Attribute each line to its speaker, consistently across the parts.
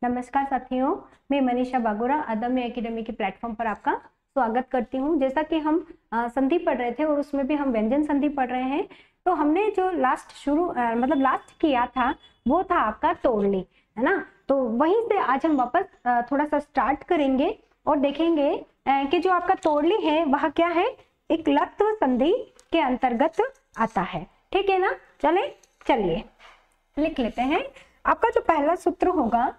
Speaker 1: नमस्कार साथियों, मैं मनीषा बागोरा अदम्य एकेडमी के प्लेटफॉर्म पर आपका स्वागत करती हूँ। जैसा कि हम संधि पढ़ रहे थे और उसमें भी हम व्यंजन संधि पढ़ रहे हैं, तो हमने जो लास्ट किया था वो था आपका तोड़ली, है ना। तो वहीं से आज हम वापस थोड़ा सा स्टार्ट करेंगे और देखेंगे कि जो आपका तोड़ली है वह क्या है, एक लत्व संधि के अंतर्गत आता है। ठीक है ना। चलिए लिख लेते हैं। आपका जो पहला सूत्र होगा,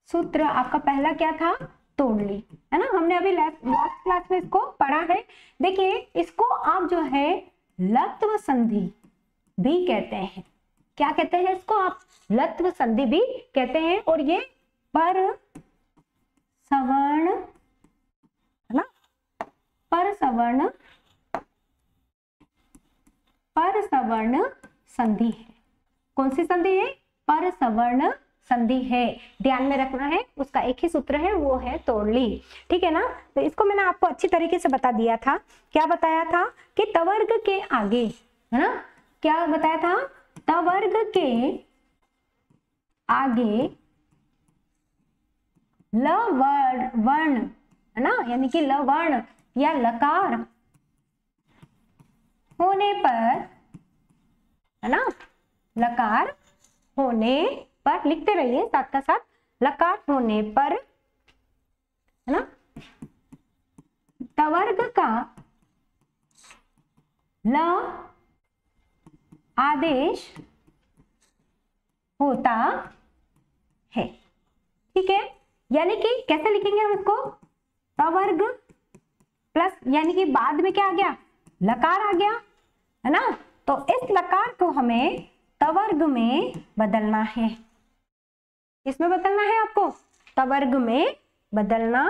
Speaker 1: सूत्र आपका पहला क्या था, तोड़ली, है ना। हमने अभी लास्ट क्लास में इसको पढ़ा है। देखिए, इसको आप जो है लत्व संधि भी कहते हैं। क्या कहते हैं इसको आप? लत्व संधि भी कहते हैं। और ये पर सवर्ण, है ना, पर सवर्ण संधि है। कौन सी संधि है? पर सवर्ण संधि है। ध्यान में रखना है, उसका एक ही सूत्र है, वो है तोड़ली। ठीक है ना। तो इसको मैंने आपको अच्छी तरीके से बता दिया था। क्या बताया था कि तवर्ग के आगे, है ना, क्या बताया था? तवर्ग के आगे ल वर्ण, है ना, यानी कि ल वर्ण या लकार होने पर, है ना, लकार होने पर, लिखते रहिए साथ का साथ, लकार होने पर, है ना, तवर्ग का ल आदेश होता है। ठीक है। यानी कि कैसे लिखेंगे हम इसको? तवर्ग प्लस, यानी कि बाद में क्या आ गया? लकार आ गया, है ना। तो इस लकार को हमें तवर्ग में बदलना है। किसमें बदलना है आपको? तवर्ग में बदलना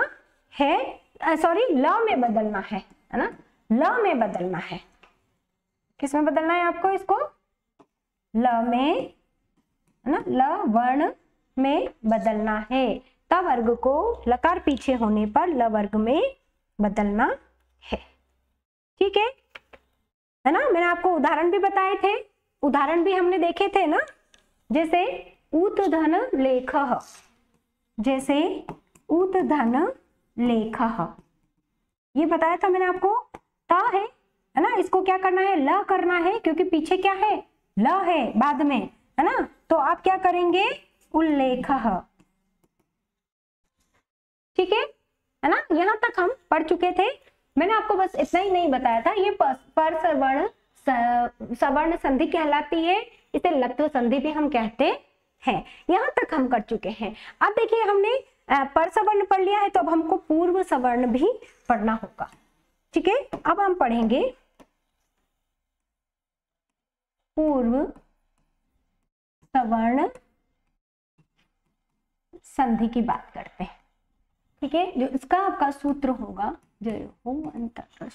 Speaker 1: है, सॉरी, ल में बदलना है ना, ल में बदलना है। किसमें बदलना है आपको इसको? ल में, है ना, ल वर्ण में बदलना है। तवर्ग को लकार पीछे होने पर ल वर्ग में बदलना है। ठीक है ना। मैंने आपको उदाहरण भी बताए थे, उदाहरण भी हमने देखे थे ना, जैसे ऊतधन लेखः, जैसे ऊतधन लेखः, ये बताया था मैंने आपको। ता है ना, इसको क्या करना है? ल करना है, क्योंकि पीछे क्या है? ल है बाद में, है ना। तो आप क्या करेंगे? उल्लेखः। ठीक है ना। यहां तक हम पढ़ चुके थे। मैंने आपको बस इतना ही नहीं बताया था, ये पर सवर्ण संधि कहलाती है, इसे लत्व संधि भी हम कहते हैं। यहां तक हम कर चुके हैं। अब देखिए, हमने पर सवर्ण पढ़ लिया है, तो अब हमको पूर्व सवर्ण भी पढ़ना होगा। ठीक है। अब हम पढ़ेंगे पूर्व सवर्ण संधि की बात करते हैं। ठीक है। जो इसका आपका सूत्र होगा, जय हो अंतर,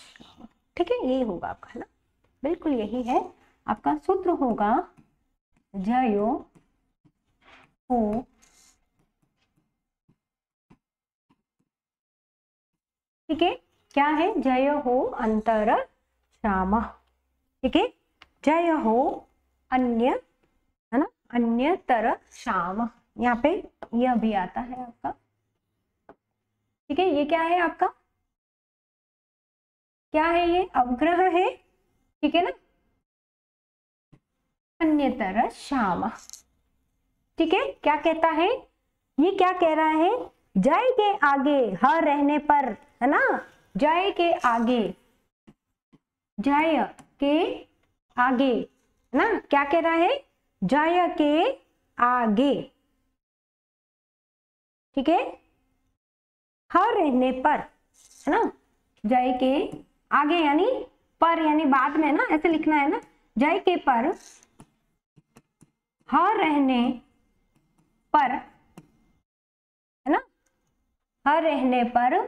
Speaker 1: ठीक है, यही होगा आपका, है ना, बिल्कुल यही है आपका सूत्र होगा, जयो हो ठीक है। क्या है? जय हो अंतर श्याम। ठीक है। जय हो अन्य, है ना, अन्यतर श्याम, यहाँ पे यह भी आता है आपका। ठीक है। ये क्या है आपका? क्या है? ये अवग्रह है। ठीक है ना, अन्यतर श्याम। ठीक है। क्या कहता है? ये क्या कह रहा है? जय के आगे ह रहने पर, है ना, जय के आगे, जय के आगे, है ना, क्या कह रहा है? जय के आगे। ठीक है। ह रहने पर, है ना, जय के आगे यानी पर, यानी बाद में ना, ऐसे लिखना है ना, जय के पर, ह रहने पर, है ना, ह रहने पर,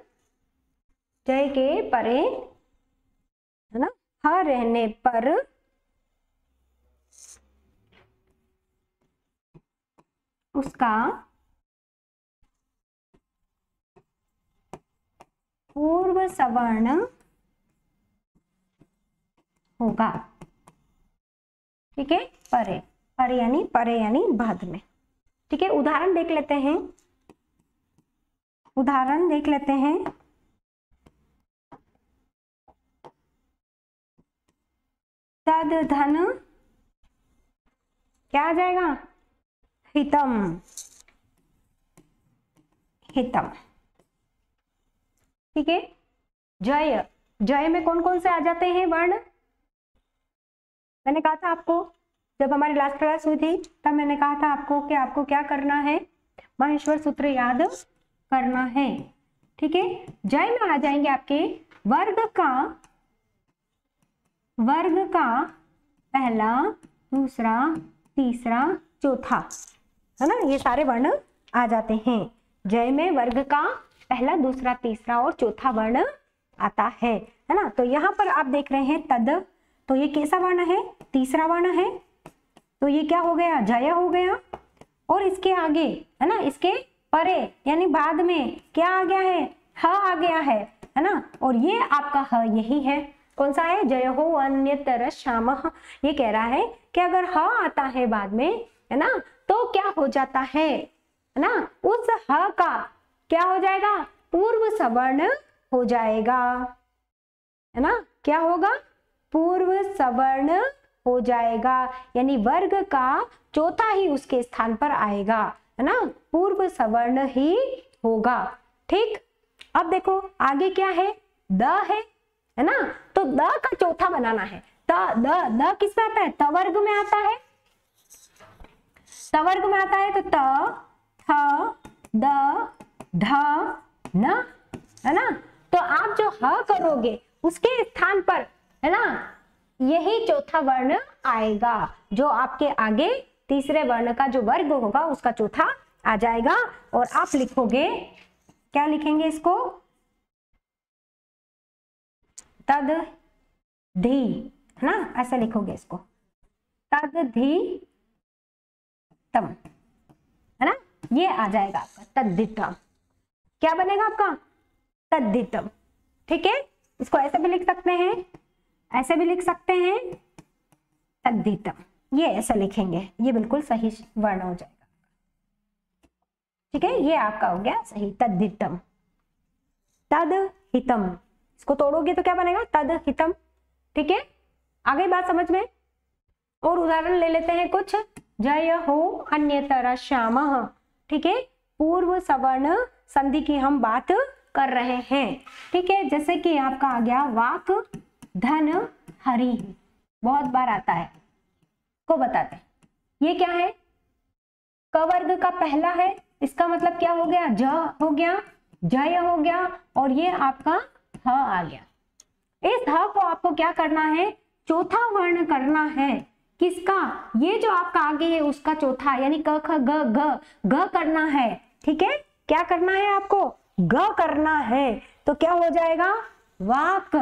Speaker 1: जय के परे, है ना, ह रहने पर उसका पूर्व सवर्ण होगा। ठीक है। परे, परे यानी बाद में। ठीक है, उदाहरण देख लेते हैं, उदाहरण देख लेते हैं। तद धन क्या आ जाएगा, हितम, हितम। ठीक है, जय, जय में कौन कौन से आ जाते हैं वर्ण? मैंने कहा था आपको जब हमारी लास्ट क्लास हुई थी तब मैंने कहा था आपको कि आपको क्या करना है, माहेश्वर सूत्र याद करना है। ठीक है, जय में आ जाएंगे आपके वर्ग का पहला, दूसरा, तीसरा, चौथा, है ना, ये सारे वर्ण आ जाते हैं। जय में वर्ग का पहला, दूसरा, तीसरा और चौथा वर्ण आता है ना। तो यहाँ पर आप देख रहे हैं तद, तो ये कैसा वर्ण है, तीसरा वर्ण है, तो ये क्या हो गया, जय हो गया। और इसके आगे, है ना, इसके परे यानी बाद में क्या आ गया है, ह आ गया है ना। और ये आपका ह यही है, कौन सा है, जय हो अन्यतर श्यामः। ये कह रहा है कि अगर ह आता है बाद में, है ना, तो क्या हो जाता है ना, उस ह का क्या हो जाएगा, पूर्व सवर्ण हो जाएगा, है ना, क्या होगा, पूर्व सवर्ण हो जाएगा, यानी वर्ग का चौथा ही उसके स्थान पर आएगा, है ना, पूर्व सवर्ण ही होगा। ठीक, अब देखो आगे क्या है, द है ना, तो द का चौथा बनाना है। द किस में आता है, तवर्ग में आता है, तवर्ग में आता है, तो त, थ, द, ध, न, है ना। तो आप जो ह करोगे उसके स्थान पर, है ना, यही चौथा वर्ण आएगा, जो आपके आगे तीसरे वर्ण का जो वर्ग होगा उसका चौथा आ जाएगा। और आप लिखोगे, क्या लिखेंगे इसको, तद धी, है ना, ऐसा लिखोगे इसको, तद धी तम, है ना, ये आ जाएगा आपका तद्धितम। क्या बनेगा आपका, तद्धितम। ठीक है, इसको ऐसे भी लिख सकते हैं, ऐसे भी लिख सकते हैं, तद्धितम, ये ऐसा लिखेंगे, ये बिल्कुल सही वर्ण हो जाएगा। ठीक है, ये आपका हो गया सही, तद्धितम। तद हितम, इसको तोड़ोगे तो क्या बनेगा, तद हितम। ठीक है, आगे बात समझ में। और उदाहरण ले लेते हैं कुछ, जय हो अन्यतर श्यामः। ठीक है, पूर्व सवर्ण संधि की हम बात कर रहे हैं। ठीक है, जैसे कि आपका आ गया वाक धन हरि, बहुत बार आता है, को बताते हैं, ये क्या है, क वर्ग का पहला है, इसका मतलब क्या हो गया, ज हो गया, जय हो गया, और ये आपका ह आ गया। इस ह को आपको क्या करना है, चौथा वर्ण करना है, किसका, ये जो आपका आगे है उसका चौथा, यानी क ख ग घ, ग करना है। ठीक है, क्या करना है आपको, ग करना है, तो क्या हो जाएगा, वाक,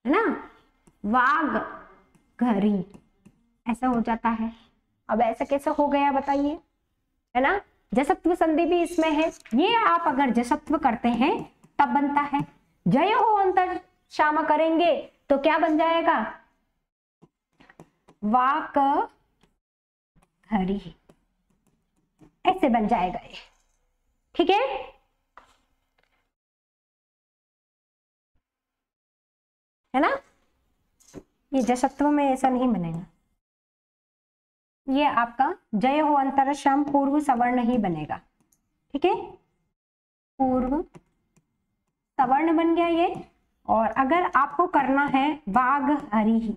Speaker 1: है ना, वाग घरी, ऐसा हो जाता है। अब ऐसा कैसे हो गया बताइए, है ना, जसत्व संधि भी इसमें है, ये आप अगर जसत्व करते हैं तब बनता है। जय हो अंतर श्याम करेंगे तो क्या बन जाएगा, वाक घरी, ऐसे बन जाएगा ये। ठीक है ना, ये जसत्व में ऐसा नहीं बनेगा, ये आपका जय हो अंतर श्याम पूर्व सवर्ण ही बनेगा। ठीक है, पूर्व सवर्ण बन गया ये। और अगर आपको करना है वाग हरि ही,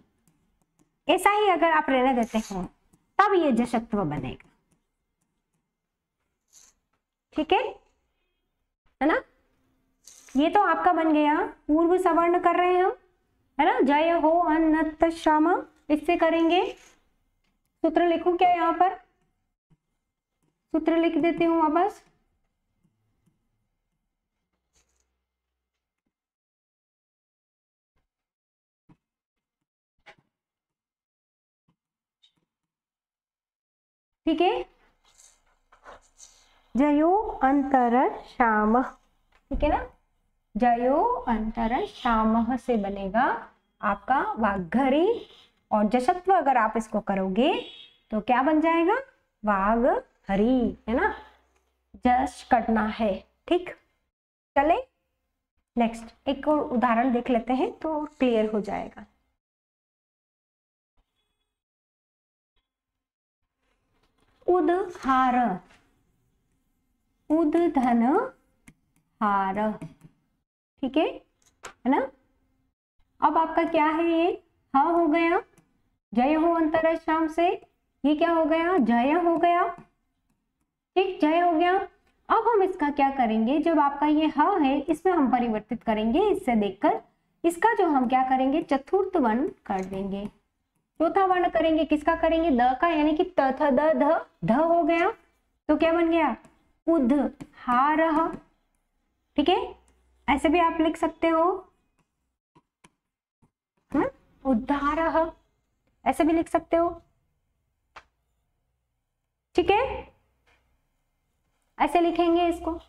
Speaker 1: ऐसा ही अगर आप रहने देते हैं तब ये जशत्व बनेगा। ठीक है ना, ये तो आपका बन गया पूर्व सवर्ण कर रहे हैं हम, है ना, जय हो अन्नत श्यामा, इससे करेंगे। सूत्र लिखूं क्या, यहाँ पर सूत्र लिख देती हूँ वापस, ठीक है, जयो अंतर श्याम, ठीक है ना, जयो अंतर श्याम से बनेगा आपका वाग्घरी। और जशत्व अगर आप इसको करोगे तो क्या बन जाएगा, वाघ हरी, है ना, जश करना है। ठीक, चले नेक्स्ट एक और उदाहरण देख लेते हैं तो क्लियर हो जाएगा। उदहार, उद धन हार, ठीक है ना। अब आपका क्या है, ये हा हो गया, जय हो अंतरा शाम से, ये क्या हो गया, जय हो गया। ठीक, जय हो गया। अब हम इसका क्या करेंगे, जब आपका ये ह है इसमें हम परिवर्तित करेंगे, इससे देखकर इसका जो हम क्या करेंगे, चतुर्थ वर्ण कर देंगे। चौथा वर्ण करेंगे, किसका करेंगे, द का, यानी कि त थ द ध, ध हो गया तो क्या बन गया, उद हारह। ठीक है, ऐसे भी आप लिख सकते हो, उद्धारः, ऐसे भी लिख सकते हो। ठीक है, ऐसे लिखेंगे इसको।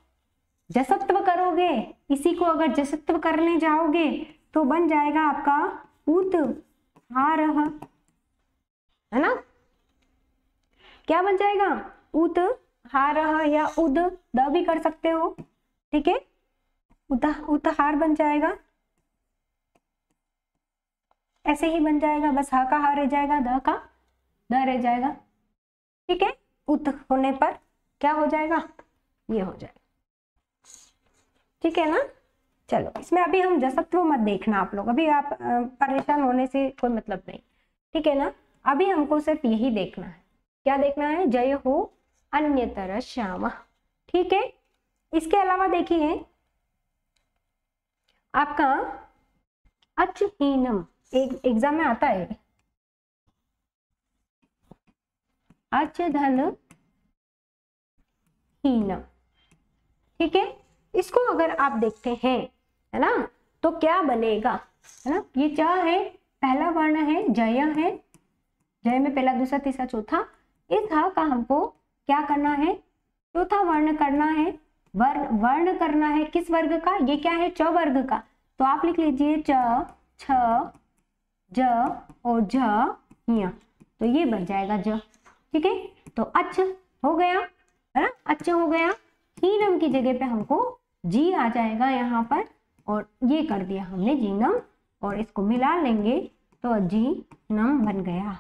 Speaker 1: जसत्व करोगे, इसी को अगर जसत्व करने जाओगे तो बन जाएगा आपका उद्धारः, है ना। क्या बन जाएगा, उद्धारः, या उद द भी कर सकते हो। ठीक है, उद्धार बन जाएगा, ऐसे ही बन जाएगा, बस ह का ह रह जाएगा, द का द रह जाएगा। ठीक है, उत होने पर क्या हो जाएगा, ये हो जाएगा। ठीक है ना, चलो इसमें अभी हम जसत्व मत देखना आप लोग, अभी आप परेशान होने से कोई मतलब नहीं। ठीक है ना, अभी हमको सिर्फ यही देखना है, क्या देखना है, जय हो अन्यतर श्याम। ठीक है, इसके अलावा देखिए आपका अचहीनम, एक एग्जाम में आता है, अच धन हीनम। ठीक है, इसको अगर आप देखते हैं, है ना, तो क्या बनेगा, है ना, ये च है, पहला वर्ण है, जय है, जय में पहला दूसरा तीसरा चौथा, इस ह का हमको क्या करना है, चौथा वर्ण करना है, वर्ण करना है, किस वर्ग का, ये क्या है, च वर्ग का। तो आप लिख लीजिए च, छ, ज और झ, हिया, तो ये बन जाएगा ज। ठीक है, तो अच्छ हो गया, है ना, अच्छ हो गया। हीनम की जगह पे हमको जी आ जाएगा यहाँ पर, और ये कर दिया हमने जीनम, और इसको मिला लेंगे तो अजीनम बन गया।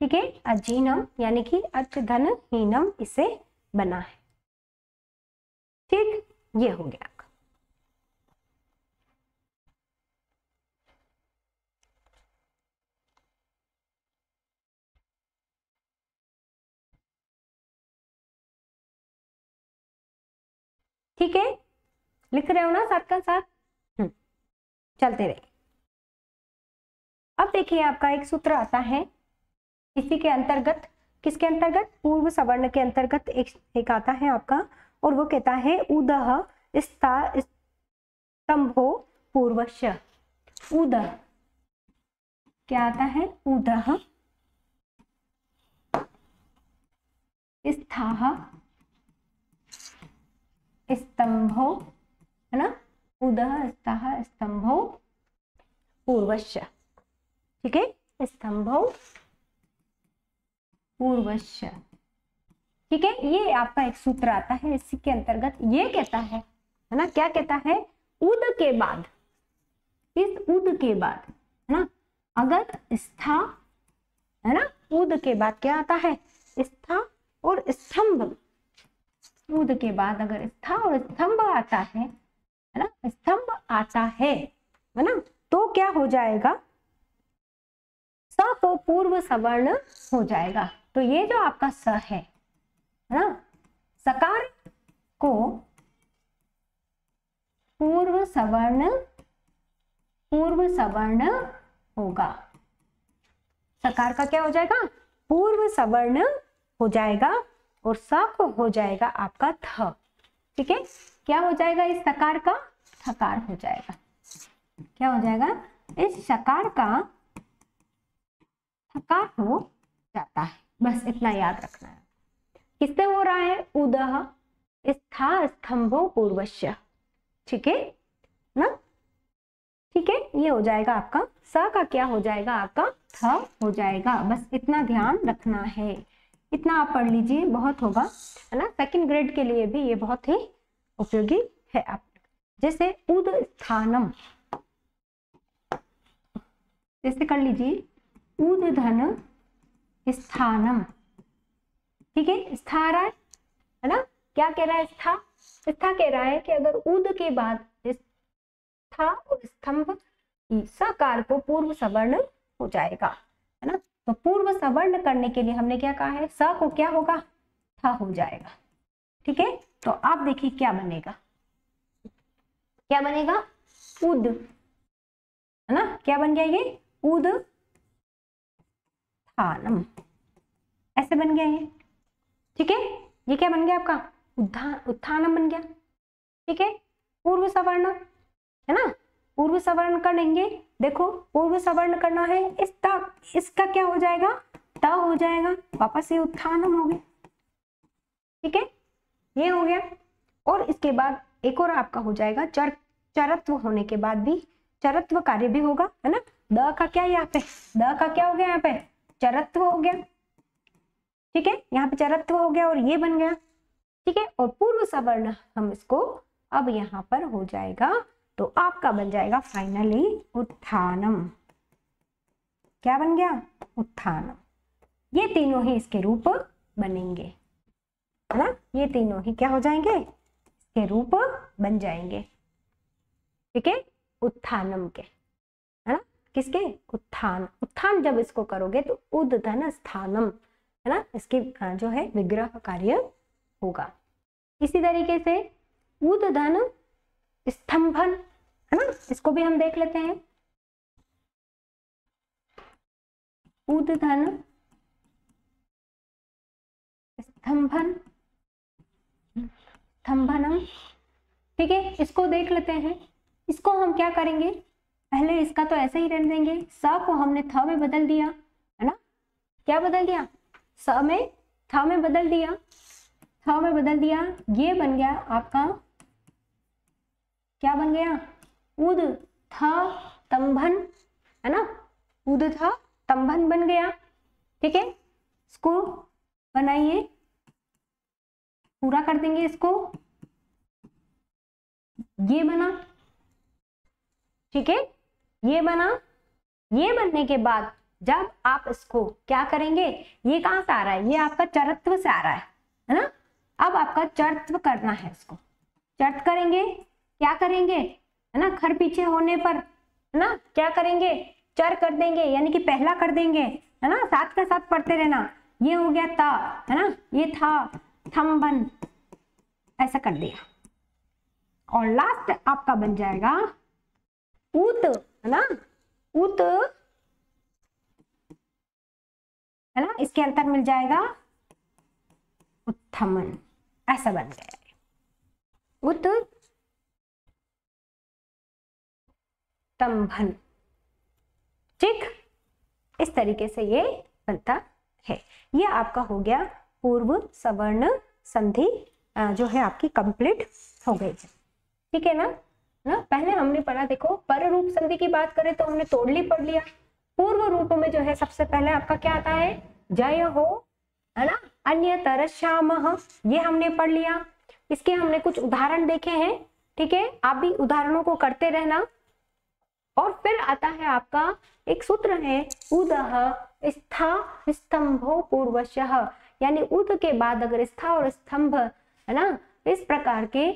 Speaker 1: ठीक है, अजीनम यानी कि अच धन हीनम इसे बना है। ठीक, ये हो गया। ठीक है, लिख रहे हो ना साथ का साथ, चलते रहे। अब देखिए आपका एक सूत्र आता है इसी के अंतर्गत, किसके अंतर्गत, पूर्व सवर्ण के अंतर्गत एक आता है आपका, और वो कहता है उदह स्तंभो पूर्वस्य। उदह क्या आता है, उदह स्थाः स्तंभो, है ना, उदह स्थाः स्तंभो पूर्वस्य। ठीक है, स्तंभो पूर्वस्य। ठीक है, ये आपका एक सूत्र आता है, इसी के अंतर्गत ये कहता है ना, क्या कहता है, उद के बाद, इस उद के बाद, है ना, अगर स्था, है ना, उद के बाद क्या आता है, स्था और स्तंभ, उद के बाद अगर स्था और स्तंभ आता है ना, स्तंभ आता है ना, तो क्या हो जाएगा, स तो पूर्व सवर्ण हो जाएगा। तो ये जो आपका स है ना, सकार को पूर्व सवर्ण होगा, सकार का क्या हो जाएगा, पूर्व सवर्ण हो जाएगा, और स को हो जाएगा आपका थ। ठीक है, क्या हो जाएगा, इस सकार का थकार हो जाएगा, क्या हो जाएगा, इस सकार का थकार हो जाता है। बस इतना याद रखना है, किससे हो रहा है, उदह स्था स्तंभो पूर्वस्य। ठीक है ना, ठीक है, ये हो जाएगा आपका, स का क्या हो जाएगा, आपका थ हो जाएगा। बस इतना ध्यान रखना है, इतना आप पढ़ लीजिए, बहुत होगा, है ना। सेकंड ग्रेड के लिए भी ये बहुत ही उपयोगी है। आप जैसे उद स्थानम, जैसे कर लीजिए उद धन स्थानम, ठीक है। स्था रहा है ना, क्या कह रहा है, स्था। स्था कह रहा है कि अगर उद के बाद स्था और स्तंभ सकार को पूर्व सवर्ण हो जाएगा, है ना। तो पूर्व सवर्ण करने के लिए हमने क्या कहा है, स को क्या होगा, था हो जाएगा, ठीक है। तो आप देखिए क्या बनेगा, क्या बनेगा, उद, है ना। क्या बन गया ये, उद थानम, ऐसे बन गया ये, ठीक है। ये क्या बन गया आपका, उत्थानम बन गया, ठीक है। पूर्व सवर्ण, है ना, पूर्व सवर्ण करेंगे, देखो पूर्व सवर्ण करना है, इसका क्या हो जाएगा, ता हो जाएगा, वापस ये उत्थानम हो गया, ठीक है। ये हो गया। और इसके बाद एक और आपका हो जाएगा चरत्व होने के बाद भी चरत्व कार्य भी होगा, है ना। द का क्या, यहाँ पे द का क्या हो गया, यहाँ पे चरत्व हो गया, ठीक है। यहाँ पे चरत्व हो गया और ये बन गया, ठीक है। और पूर्व सवर्ण हम इसको अब यहाँ पर हो जाएगा, तो आपका बन जाएगा फाइनली उत्थानम। क्या बन गया, उत्थानम। ये तीनों ही इसके रूप बनेंगे, है ना। ये तीनों ही क्या हो जाएंगे, इसके रूप बन जाएंगे, ठीक है, उत्थानम के, है ना। किसके, उत्थान। उत्थान जब इसको करोगे तो उद्धन स्थानम, है ना, इसके जो है विग्रह कार्य होगा। इसी तरीके से उद्धन स्तंभन, है ना, इसको भी हम देख लेते हैं। उद्धन स्तंभन, स्तंभनम, ठीक है। इसको देख लेते हैं। इसको हम क्या करेंगे, पहले इसका तो ऐसे ही रहने देंगे, स को हमने थ में बदल दिया, है ना। क्या बदल दिया, स में थ में बदल दिया, थ में बदल दिया। ये बन गया आपका, क्या बन गया, उद थ तंभन, है ना, उद थ तंभन बन गया, ठीक है। इसको बनाइए, पूरा कर देंगे इसको, ये बना, ठीक है, ये बना। ये बनने के बाद जब आप इसको क्या करेंगे, ये कहां से आ रहा है, ये आपका चरत्व से आ रहा है ना। अब आपका चरत्व करना है, इसको चर्त करेंगे, क्या करेंगे, है ना, खर पीछे होने पर, है ना, क्या करेंगे, चर कर देंगे, यानी कि पहला कर देंगे, है ना। साथ के साथ पढ़ते रहना। ये हो गया ता, है ना, ये था थम्बन, ऐसा कर दिया। और लास्ट आपका बन जाएगा उत, है ना, उत, है ना, इसके अंतर मिल जाएगा उत्थमन, ऐसा बन गया है उत तंभन, ठीक। इस तरीके से ये बनता है। ये आपका हो गया पूर्व सवर्ण संधि, जो है आपकी कंप्लीट हो गई है, ठीक है ना। पहले हमने पढ़ा, देखो पर रूप संधि की बात करें तो हमने तोड़ली पढ़ लिया। पूर्व रूप में जो है सबसे पहले आपका क्या आता है, जय हो, है ना, अन्य तरश्यामः, ये हमने पढ़ लिया। इसके हमने कुछ उदाहरण देखे हैं, ठीक है। आप भी उदाहरणों को करते रहना। और फिर आता है आपका एक सूत्र है, उदः स्था स्तंभो पूर्वशः, यानी उद के बाद अगर स्था और स्तंभ, है ना, इस प्रकार के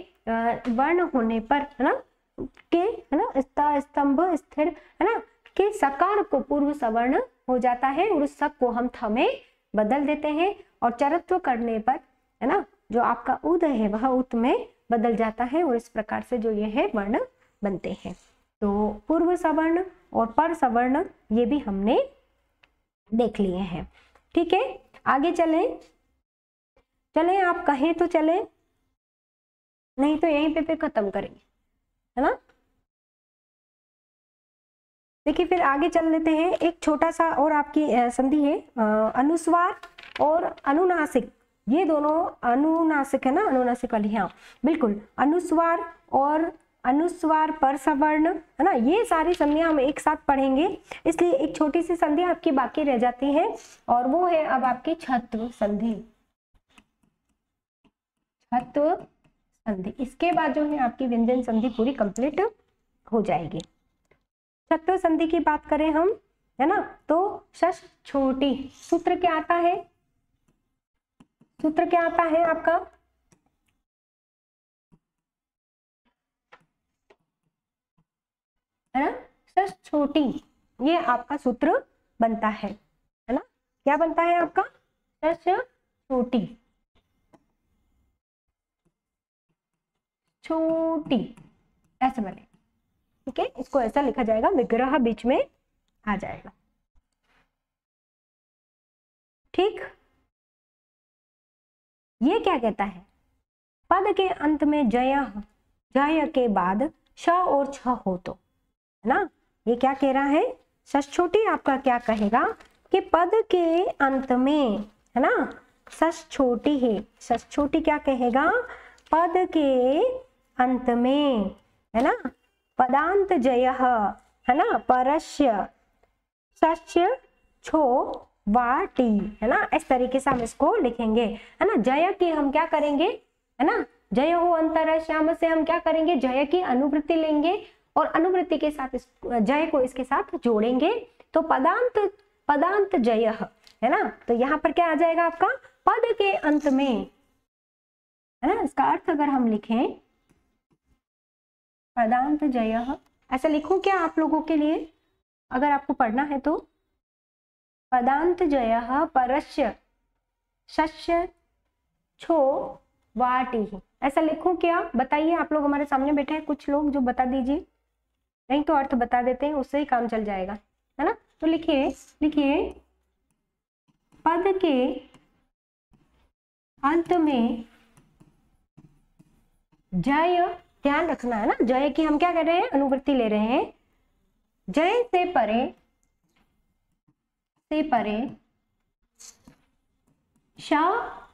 Speaker 1: वर्ण होने पर, है ना, के, है ना, स्था स्तंभ स्थिर, है ना, के सकार को पूर्व सवर्ण हो जाता है और उस सक को हम थ में बदल देते हैं। और चरत्व करने पर, है ना, जो आपका उद है वह उत में बदल जाता है और इस प्रकार से जो ये है वर्ण बनते हैं। तो पूर्व सवर्ण और पर सवर्ण ये भी हमने देख लिए हैं, ठीक है। आगे चलें, चलें आप कहें तो चलें, नहीं तो यहीं पे फिर खत्म करेंगे, है ना। देखिए फिर आगे चल लेते हैं। एक छोटा सा और आपकी संधि है, अनुस्वार और अनुनासिक, ये दोनों अनुनासिक है ना, अनुनासिक वाली, हाँ बिल्कुल। अनुस्वार और अनुस्वार पर सवर्ण, है ना, ये सारी संधियां हम एक साथ पढ़ेंगे, इसलिए एक छोटी सी संधि आपकी बाकी रह जाती है और वो है अब आपकी छत्व संधि। छत्व संधि, इसके बाद जो है आपकी व्यंजन संधि पूरी कंप्लीट हो जाएगी। छत्व संधि की बात करें हम, है ना, तो शश छोटी, सूत्र क्या आता है, सूत्र क्या आता है आपका, है ना, शश छोटी, ये आपका सूत्र बनता है ना, क्या बनता है आपका, शश छोटी, छोटी ऐसे बने, ठीक है, इसको ऐसा लिखा जाएगा, विग्रह बीच में आ जाएगा, ठीक। ये क्या कहता है, पद के अंत में जय, जय के बाद श और छ हो तो, है ना, ये क्या कह रहा है, शश छोटी आपका क्या कहेगा कि पद के अंत में, है ना, शश छोटी है, शश छोटी क्या कहेगा, पद के अंत में, है ना, पदांत जय, है ना, परस्य शस्य छो वाटी, है ना, इस तरीके से हम इसको लिखेंगे, है ना। जय की हम क्या करेंगे, है ना, जय हो अंतर श्याम से हम क्या करेंगे, जय की अनुवृत्ति लेंगे और अनुवृत्ति के साथ जय को इसके साथ जोड़ेंगे, तो पदांत, पदांत जय, है ना, तो यहाँ पर क्या आ जाएगा आपका, पद के अंत में, है ना, इसका अर्थ अगर हम लिखें पदांत जय, ऐसा लिखूं क्या आप लोगों के लिए, अगर आपको पढ़ना है तो, पदांत जय परस्य शस्य छो वाटी, ऐसा लिखूं क्या, बताइए, आप लोग हमारे सामने बैठे हैं, कुछ लोग जो बता दीजिए, नहीं तो अर्थ बता देते हैं, उससे ही काम चल जाएगा, है ना, तो लिखिए, लिखिए पद के अंत में जय, ध्यान रखना है ना, जय की हम क्या कर रहे हैं, अनुवृत्ति ले रहे हैं, जय से परे, से परे श,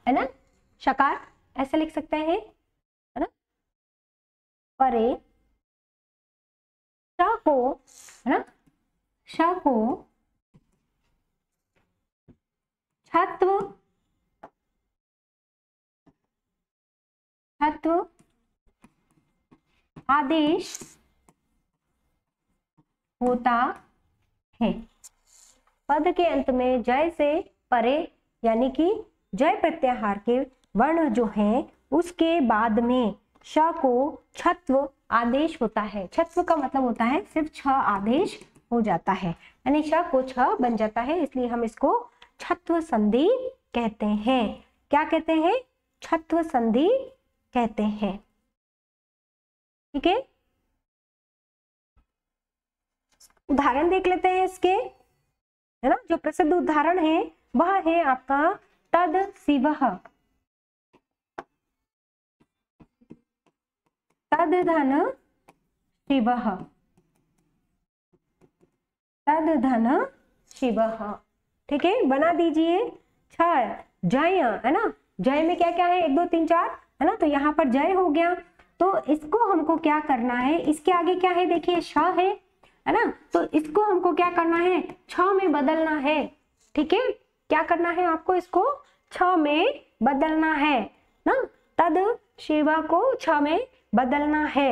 Speaker 1: है ना, शकार ऐसे लिख सकते हैं, है ना, परे श को, है ना, श को छत्व, छत्व आदेश होता है, पद के अंत में जय से परे यानी कि जय प्रत्याहार के वर्ण जो हैं उसके बाद में श को छत्व आदेश होता है, छत्व का मतलब होता है सिर्फ छ आदेश हो जाता है, यानी श को छ बन जाता है, इसलिए हम इसको छत्व संधि कहते हैं, क्या कहते हैं, छत्व संधि कहते हैं, ठीक है। उदाहरण देख लेते हैं इसके, है ना, जो प्रसिद्ध उदाहरण है वह है आपका तद शिवः, तद धन शिवः, तद धन शिवः, ठीक है, बना दीजिए, छ जय, है ना, जय में क्या क्या है, 1 2 3 4, है ना, तो यहाँ पर जय हो गया, तो इसको हमको क्या करना है, इसके आगे क्या है, देखिए श है ना, तो इसको हमको क्या करना है, छ में बदलना है, ठीक है, क्या करना है आपको, इसको छ में बदलना है ना, तद शिवा को छ में बदलना है,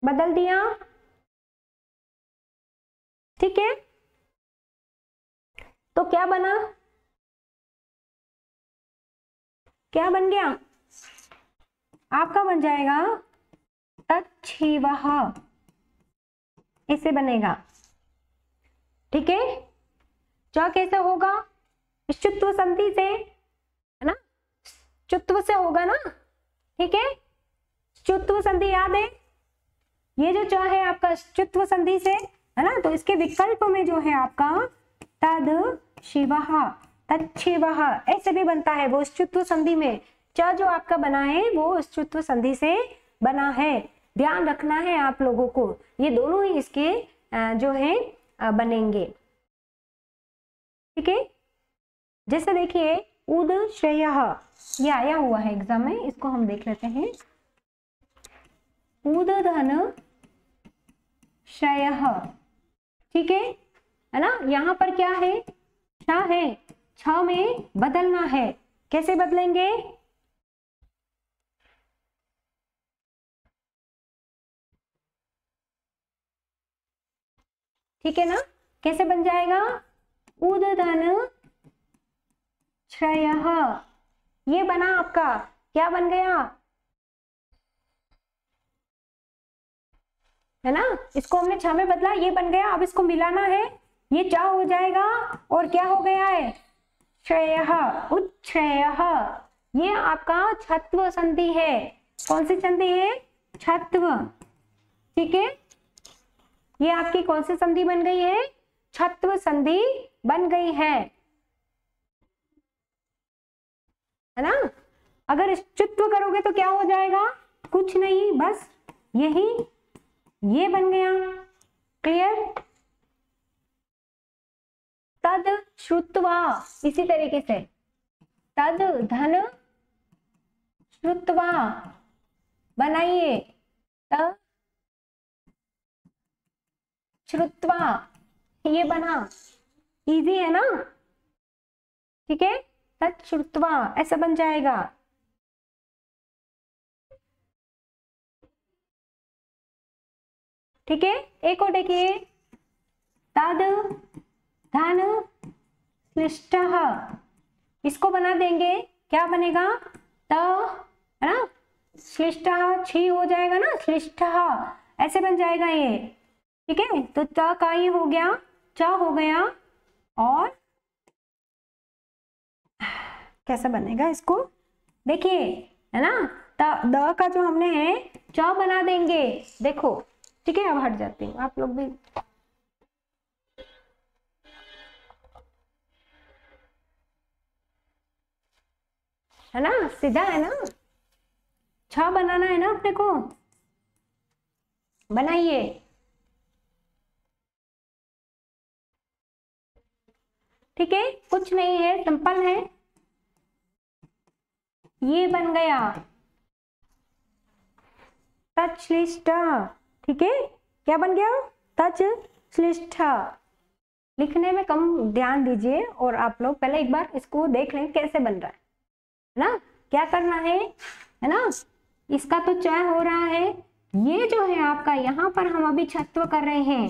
Speaker 1: बदल दिया, ठीक है, तो क्या बना, क्या बन गया आपका, बन जाएगा तच्छिवः, ऐसे बनेगा, ठीक है, च कैसे होगा, चुत्व संधि से, है ना, चुत्व से होगा ना, ठीक है, चुत्व संधि याद है, ये जो च है आपका चुत्व संधि से, है ना, तो इसके विकल्प में जो है आपका तद शिवः, तच्छिवः ऐसे भी बनता है, वो चुत्व संधि में च जो आपका बना है वो चुत्व संधि से बना है, ध्यान रखना है आप लोगों को, ये दोनों ही इसके जो है बनेंगे, ठीक है। जैसे देखिए उद श्रेयः, ये आया हुआ है एग्जाम में, इसको हम देख लेते हैं, उदधन क्षयः। ठीक है ना। यहाँ पर क्या है, छ है, छ में बदलना है। कैसे बदलेंगे, ठीक है ना। कैसे बन जाएगा, उदधन क्षयः। ये बना आपका, क्या बन गया, है ना। इसको हमने छ में बदला, ये बन गया। अब इसको मिलाना है, ये चा हो जाएगा और क्या हो गया है, क्षयः, उत्क्षयः। ये आपका छत्व संधि है। कौन सी संधि है, छत्व। ठीक है, ये आपकी कौन सी संधि बन गई है, छत्व संधि बन गई है ना। अगर चुत्व करोगे तो क्या हो जाएगा, कुछ नहीं, बस यही, ये बन गया। क्लियर। तद श्रुत्वा, इसी तरीके से तद धन श्रुत्वा बनाइए, तद श्रुत्वा, ये बना, इजी है ना। ठीक है, तद श्रुत्वा ऐसा बन जाएगा। ठीक है, एक और देखिए, तद धन श्लिष्टः, इसको बना देंगे, क्या बनेगा, त, है ना, श्लिष्टः, छी हो जाएगा ना, श्लिष्टः ऐसे बन जाएगा ये। ठीक है, तो त का ये हो गया, च हो गया, और कैसा बनेगा इसको देखिए, है ना। द का जो हमने है च बना देंगे, देखो। ठीक है, अब हट जाती हूँ, आप लोग भी। है ना, सीधा है ना, छ बनाना है ना अपने को, बनाइए। ठीक है, कुछ नहीं है, सिंपल है, ये बन गया तच्छ्लिष्ट। ठीक है, क्या बन गया, तच्छ्लिष्ट। लिखने में कम ध्यान दीजिए, और आप लोग पहले एक बार इसको देख लें कैसे बन रहा है ना। क्या करना है ना, इसका तो चय हो रहा है, ये जो है आपका, यहाँ पर हम अभी छत्व कर रहे हैं,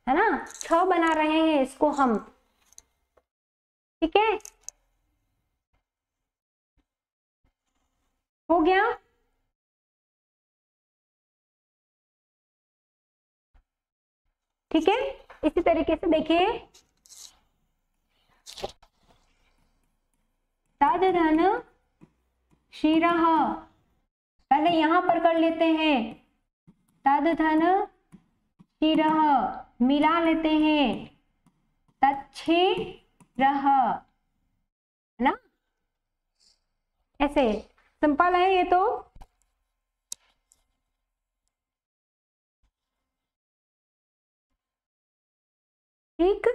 Speaker 1: है ना, छ बना रहे हैं इसको हम। ठीक है, हो गया। ठीक है, इसी तरीके से देखिए, तद धन क्षीरः, पहले यहां पर कर लेते हैं, तद धन क्षीरः, मिला लेते हैं, तच्छीरः, है ना, ऐसे सिंपल है ये तो। ठीक,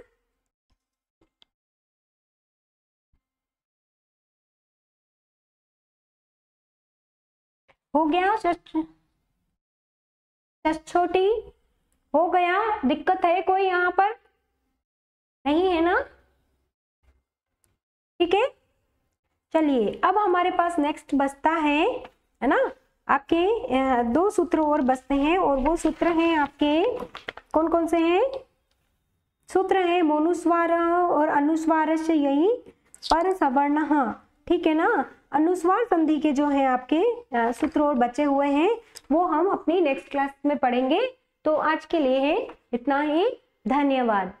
Speaker 1: हो गया, छोटी हो गया। दिक्कत है कोई यहाँ पर, नहीं है ना। ठीक है, चलिए अब हमारे पास नेक्स्ट बचता है ना, आपके दो सूत्र और बचते हैं, और वो सूत्र हैं आपके, कौन कौन से हैं सूत्र हैं, मोनुस्वार और अनुस्वार से, यही पर सवर्ण। ठीक है ना, अनुस्वार संधि के जो है आपके सूत्र और बचे हुए हैं, वो हम अपनी नेक्स्ट क्लास में पढ़ेंगे। तो आज के लिए है इतना ही, धन्यवाद।